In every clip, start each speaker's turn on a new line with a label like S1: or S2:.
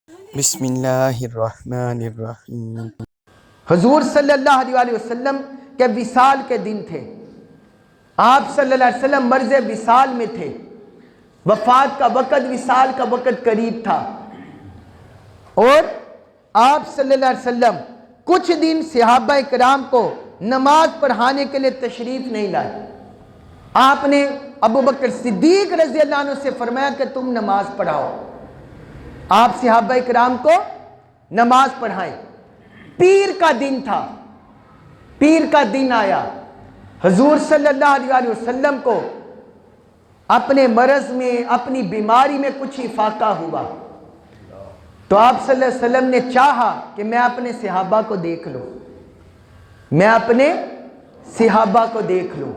S1: بسم اللہ الرحمن الرحیم۔
S2: حضور صلی اللہ علیہ وسلم کے وصال کے دن تھے۔ آپ صلی اللہ علیہ وسلم مرض وصال میں تھے۔ وفات کا وقت، وصال کا وقت قریب تھا، اور آپ صلی اللہ علیہ وسلم کچھ دن صحابہ کرام کو نماز پڑھانے کے لیے تشریف نہیں لائے۔ آپ نے ابو بکر صدیق رضی اللہ عنہ سے فرمایا کہ تم نماز پڑھاؤ۔ آپ صحابہ کرام کو نماز پڑھائیں۔ پیر کا دن تھا، پیر کا دن آیا۔ حضور صلی اللہ علیہ وسلم کو اپنے مرض میں، اپنی بیماری میں کچھ افاقہ ہوا، تو آپ صلی اللہ علیہ وسلم نے چاہا کہ میں اپنے صحابہ کو دیکھ لوں، میں اپنے صحابہ کو دیکھ لوں۔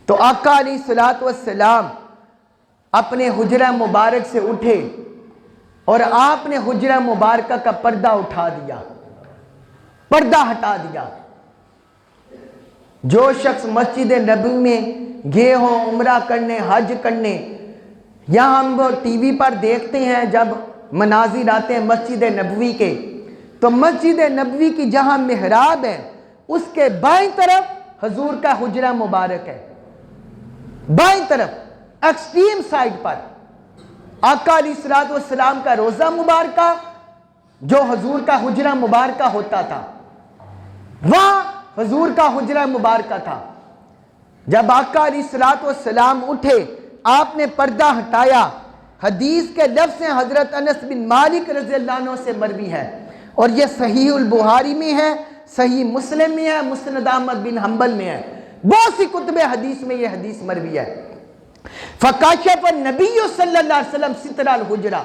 S2: تو آقا علیہ الصلوۃ والسلام اپنے حجرہ مبارک سے اٹھے اور آپ نے حجرہ مبارکہ کا پردہ اٹھا دیا، پردہ ہٹا دیا۔ جو شخص مسجد نبوی میں گئے ہوں عمرہ کرنے، حج کرنے، یہاں ہم ٹی وی پر دیکھتے ہیں جب مناظر آتے ہیں مسجد نبوی کے، تو مسجد نبوی کی جہاں محراب ہے اس کے بائیں طرف حضور کا حجرہ مبارک ہے، بائیں طرف ایکسٹریم سائڈ پر آقا علیہ الصلوۃ والسلام کا روضہ مبارکہ، جو حضور کا حجرہ مبارکہ ہوتا تھا، وہاں حضور کا حجرہ مبارکہ تھا۔ جب آقا علیہ الصلوۃ والسلام اٹھے، آپ نے پردہ ہٹایا۔ حدیث کے لفظ ہیں حضرت انس بن مالک رضی اللہ عنہ سے مروی ہے، اور یہ صحیح البخاری میں ہے، صحیح مسلم میں ہے، مسند احمد بن حنبل میں ہے، بہت سی کتب حدیث میں یہ حدیث مروی ہے۔ فکاشف النبی صلی اللہ علیہ وسلم ستر الحجرہ،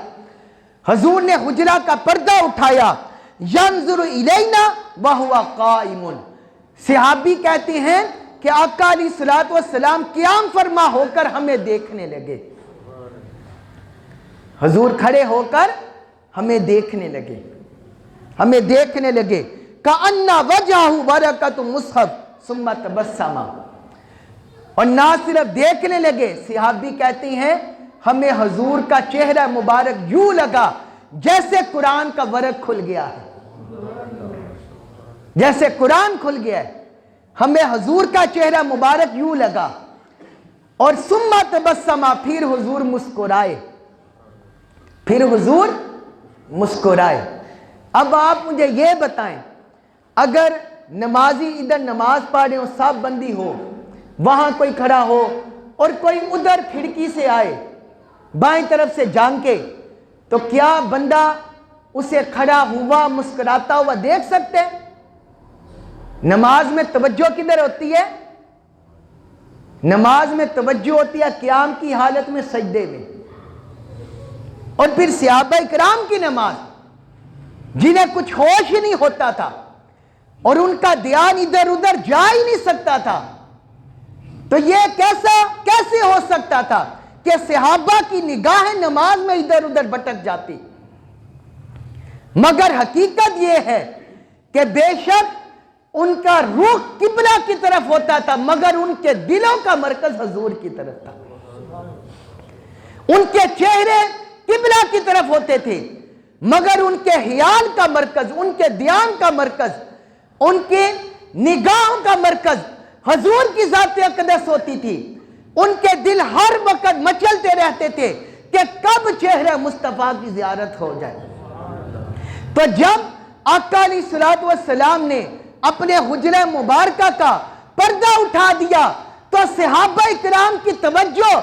S2: حضور نے حجرہ کا پردہ اٹھایا۔ ینظر الینا وہو قائم، صحابی کہتے ہیں کہ آقا علیہ الصلوۃ والسلام قیام فرما ہو کر ہمیں دیکھنے لگے، حضور کھڑے ہو کر ہمیں دیکھنے لگے، ہمیں دیکھنے لگے۔ کأن وجہہ برکۃ مصحف ثم تبسم، اور نہ صرف دیکھنے لگے، صحابی کہتے ہیں ہمیں حضور کا چہرہ مبارک یوں لگا جیسے قرآن کا ورق کھل گیا ہے، جیسے قرآن کھل گیا ہے، ہمیں حضور کا چہرہ مبارک یوں لگا۔ اور ثم تبسم، پھر حضور مسکرائے، پھر حضور مسکرائے۔ اب آپ مجھے یہ بتائیں، اگر نمازی ادھر نماز پڑھ رہے ہو، صاف بندی ہو، وہاں کوئی کھڑا ہو اور کوئی ادھر کھڑکی سے آئے بائیں طرف سے جھانکے، تو کیا بندہ اسے کھڑا ہوا مسکراتا ہوا دیکھ سکتے ہیں؟ نماز میں توجہ کدھر ہوتی ہے؟ نماز میں توجہ ہوتی ہے قیام کی حالت میں، سجدے میں۔ اور پھر صحابہ کرام کی نماز، جنہیں کچھ ہوش ہی نہیں ہوتا تھا اور ان کا دھیان ادھر ادھر جا ہی نہیں سکتا تھا، تو یہ کیسے ہو سکتا تھا کہ صحابہ کی نگاہیں نماز میں ادھر ادھر بھٹک جاتی؟ مگر حقیقت یہ ہے کہ بے شک ان کا رخ قبلہ کی طرف ہوتا تھا، مگر ان کے دلوں کا مرکز حضور کی طرف تھا۔ ان کے چہرے قبلہ کی طرف ہوتے تھے، مگر ان کے خیال کا مرکز، ان کے دھیان کا مرکز، ان کے نگاہوں کا مرکز حضور کی ذات اقدس ہوتی تھی۔ ان کے دل ہر وقت مچلتے رہتے تھے کہ کب چہرہ مصطفیٰ کی زیارت ہو جائے۔ تو جب آقا علیہ الصلوۃ والسلام نے اپنے حجرہ مبارکہ کا پردہ اٹھا دیا، تو صحابہ کرام کی توجہ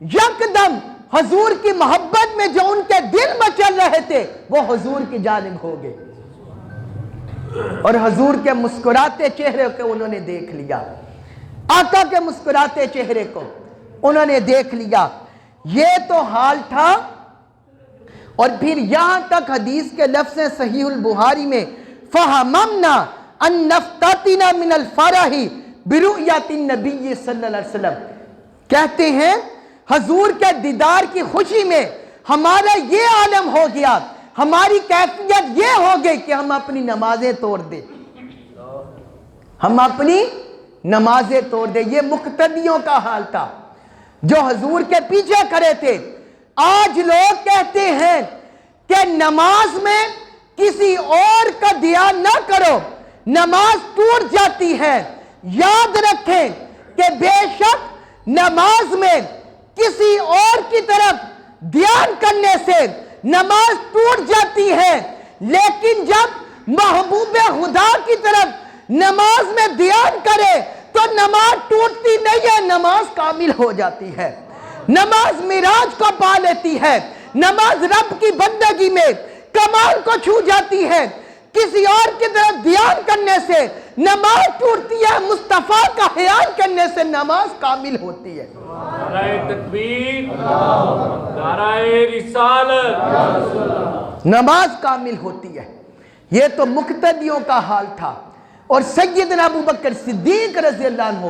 S2: یکدم حضور کی محبت میں جو ان کے دل مچل رہے تھے وہ حضور کی جانب ہو گئے، اور حضور کے مسکراتے چہرے کو انہوں نے دیکھ لیا، آقا کے مسکراتے چہرے کو انہوں نے دیکھ لیا۔ یہ تو حال تھا۔ اور پھر یہاں تک حدیث کے لفظ ہیں صحیح البخاری میں، فَحَمَمْنَا أَن نَفْتَتِنَا مِنَ الْفَرَحِ بِرُؤْيَةِ النَّبِيِّ صلی اللہ علیہ وسلم، کہتے ہیں حضور کے دیدار کی خوشی میں ہمارا یہ عالم ہو گیا، ہماری کیفیت یہ ہو گئی کہ ہم اپنی نمازیں توڑ دیں، ہم اپنی نمازیں توڑ دیں۔ یہ مقتدیوں کا حال تھا جو حضور کے پیچھے کھڑے تھے۔ آج لوگ کہتے ہیں کہ نماز میں کسی اور کا دھیان نہ کرو، نماز ٹوٹ جاتی ہے۔ یاد رکھیں کہ بے شک نماز میں کسی اور کی طرف دھیان کرنے سے نماز ٹوٹ جاتی ہے، لیکن جب محبوب خدا کی طرف نماز میں دھیان کرے تو نماز ٹوٹتی نہیں ہے، نماز کامل ہو جاتی ہے، نماز معراج کو پا لیتی ہے، نماز رب کی بندگی میں کمال کو چھو جاتی ہے۔ کسی اور کی طرف دھیان کرنے سے نماز ٹوٹتی ہے، مصطفیٰ کا خیال کرنے سے نماز کامل ہوتی ہے۔
S3: نعرہ تکبیر، نعرہ رسالت،
S2: نماز کامل ہوتی ہے۔ یہ تو مقتدیوں کا حال تھا، اور سیدنا ابوبکر صدیق رضی اللہ عنہ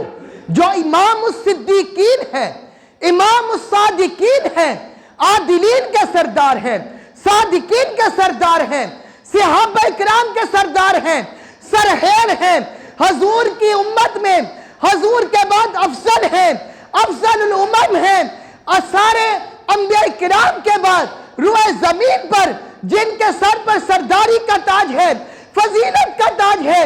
S2: جو امام الصدیقین ہیں، امام الصادقین ہیں، عادلین کے سردار ہیں، صادقین کے سردار ہیں، صحابہ اکرام کے سردار ہیں، سرخیر ہیں، حضور کی امت میں حضور کے بعد افضل ہیں، افضل الامم ہیں، اور سارے انبیاء کرام کے بعد روئے زمین پر جن کے سر پر سرداری کا تاج ہے، فضیلت کا تاج ہے۔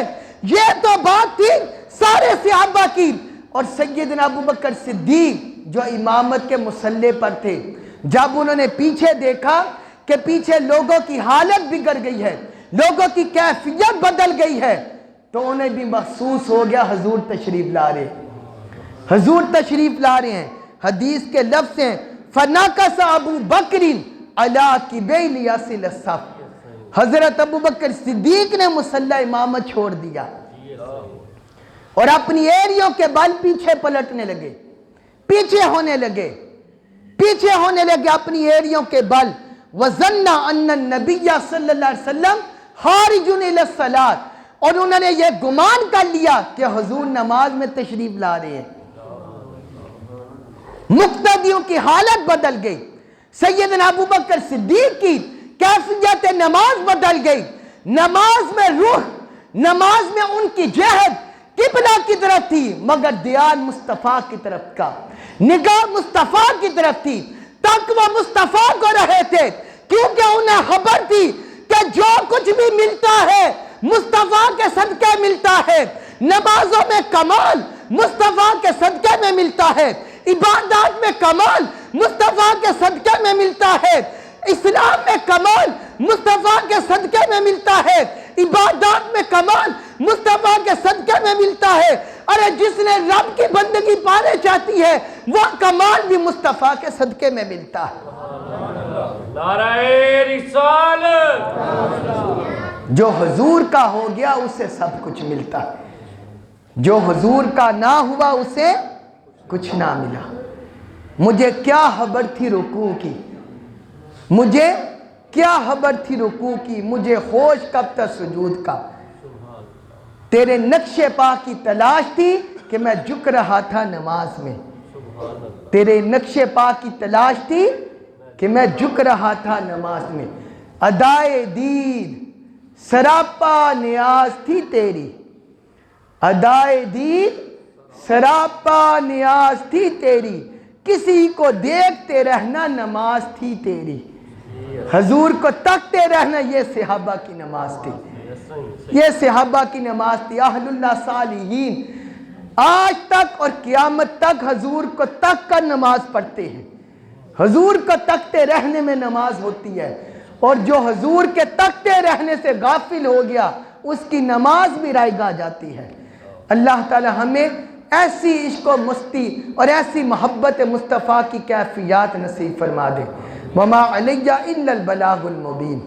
S2: یہ تو بات تھی سارے صحابہ کی، اور سیدنا ابوبکر صدیق جو امامت کے مصلی پر تھے، جب انہوں نے پیچھے دیکھا کہ پیچھے لوگوں کی حالت بگڑ گئی ہے، لوگوں کی کیفیت بدل گئی ہے، تو انہیں بھی محسوس ہو گیا حضور تشریف لا رہے ہیں، حضور تشریف لا رہے ہیں۔ حدیث کے لفظ ہیں فَنَكَسَ أَبُو بَكْرٍ عَلَىٰ كِبَيْ لِيَصِلَ الصَّفْ، حضرت ابوبکر صدیق نے مصلی امامت چھوڑ دیا اور اپنی ایریوں کے بال پیچھے پلٹنے لگے، پیچھے ہونے لگے، پیچھے ہونے لگے اپنی ایریوں کے بل۔ وَظَنَّ أَنَّ النَّبِيَّ صلی اللہ علیہ وسلم خَارِجٌ إِلَى الصَّلَاةِ، اور انہوں نے یہ گمان کر لیا کہ حضور نماز میں تشریف لا رہے ہیں۔ مقتدیوں کی حالت بدل گئی، سیدنا ابوبکر صدیق کی کیفیت نماز بدل گئی، نماز میں روح، نماز میں ان کی جہد قبلہ کی طرف تھی، مگر دھیان مصطفیٰ کی طرف کا، نگاہ مصطفیٰ کی طرف تھی، تک وہ مصطفیٰ کو رہے تھے، کیونکہ انہیں خبر تھی کہ جو کچھ بھی ملتا ہے مصطفیٰ کے صدقے ملتا ہے، نمازوں میں کمال مصطفیٰ کے صدقے میں ملتا ہے، عبادات میں کمال مصطفیٰ کے صدقے میں ملتا ہے، اسلام میں کمال مصطفیٰ کے صدقے میں ملتا ہے، عبادات میں کمال مصطفیٰ کے صدقے میں ملتا ہے۔ ارے جس نے رب کی بندگی پانے چاہتی ہے وہ کمال بھی مصطفیٰ کے صدقے میں ملتا ہے۔
S3: نعرہ رسالت،
S2: جو حضور کا ہو گیا اسے سب کچھ ملتا ہے، جو حضور کا نہ ہوا اسے کچھ نہ ملا۔ مجھے کیا خبر تھی رکوع کی، مجھے کیا خبر تھی رکوع کی، مجھے ہوش کب تک سجود کا، تیرے نقش پا کی تلاش تھی کہ میں جھک رہا تھا نماز میں، تیرے نقش پا کی تلاش تھی کہ میں جھک رہا تھا نماز میں۔ ادائے دید سراپا نیاز تھی تیری، ادائے دید سراپا نیاز تھی تیری، کسی کو دیکھتے رہنا نماز تھی تیری، حضور کو تکتے رہنا یہ صحابہ کی نماز تھی، یہ صحابہ کی نماز تھی۔ اہل اللہ صالحین آج تک اور قیامت تک حضور کو تک کر نماز پڑھتے ہیں، حضور کو تکتے رہنے میں نماز ہوتی ہے، اور جو حضور کے تکتے رہنے سے غافل ہو گیا اس کی نماز بھی رائگاں جاتی ہے۔ اللہ تعالی ہمیں ایسی عشق و مستی اور ایسی محبت مصطفیٰ کی کیفیات نصیب فرما دے۔ وما علیہ الا البلاغ المبین۔